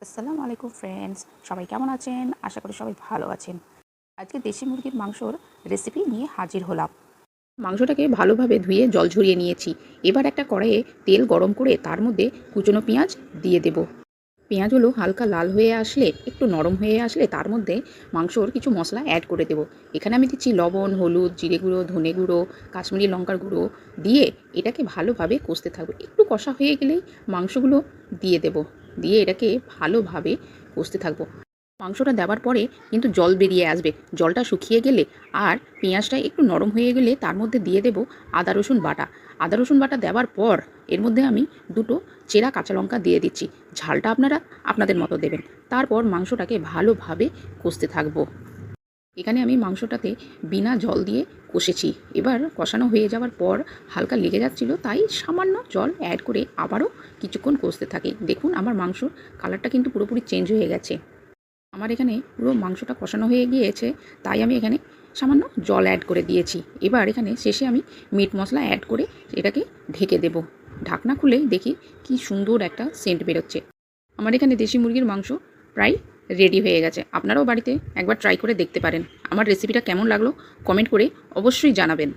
আসসালামু আলাইকুম ফ্রেন্ডস, সবাই কেমন আছেন? আশা করি সবাই ভালো আছেন। আজকে দেশি মুরগির মাংসর রেসিপি নিয়ে হাজির হলাম। মাংসটাকে ভালোভাবে ধুয়ে জল ঝরিয়ে নিয়েছি। এবার একটা কড়াইয়ে তেল গরম করে তার মধ্যে কুচনো পেঁয়াজ দিয়ে দেব। পেঁয়াজগুলো হালকা লাল হয়ে আসলে, একটু নরম হয়ে আসলে তার মধ্যে মাংসর কিছু মশলা অ্যাড করে দেব। এখানে আমি দিচ্ছি লবণ, হলুদ, জিরে গুঁড়ো, ধনে গুঁড়ো, কাশ্মীরি লঙ্কার গুঁড়ো দিয়ে এটাকে ভালোভাবে কষতে থাকবো। একটু কষা হয়ে গেলেই মাংসগুলো দিয়ে দেব। দিয়ে এটাকে ভালোভাবে কষতে থাকবো। মাংসটা দেওয়ার পরে কিন্তু জল বেরিয়ে আসবে। জলটা শুকিয়ে গেলে আর পেঁয়াজটা একটু নরম হয়ে গেলে তার মধ্যে দিয়ে দেব আদা রসুন বাটা। আদা রসুন বাটা দেওয়ার পর এর মধ্যে আমি দুটো চেরা কাঁচা লঙ্কা দিয়ে দিচ্ছি। ঝালটা আপনারা আপনাদের মতো দেবেন। তারপর মাংসটাকে ভালোভাবে কষতে থাকবো। এখানে আমি মাংসটাতে বিনা জল দিয়ে কষেছি। এবার কষানো হয়ে যাওয়ার পর হালকা লেগে যাচ্ছিল, তাই সামান্য জল অ্যাড করে আবারও কিছুক্ষণ কষতে থাকি। দেখুন আমার মাংসর কালারটা কিন্তু পুরোপুরি চেঞ্জ হয়ে গেছে। আমার এখানে পুরো মাংসটা কষানো হয়ে গিয়েছে, তাই আমি এখানে সামান্য জল অ্যাড করে দিয়েছি। এবার এখানে শেষে আমি মিট মশলা অ্যাড করে এটাকে ঢেকে দেব। ঢাকনা খুলেই দেখি কি সুন্দর একটা সেন্ট বেরোচ্ছে। আমার এখানে দেশি মুরগির মাংস প্রায় রেডি হয়ে গেছে। আপনারাও বাড়িতে একবার ট্রাই করে দেখতে পারেন। আমার রেসিপিটা কেমন লাগলো কমেন্ট করে অবশ্যই জানাবেন।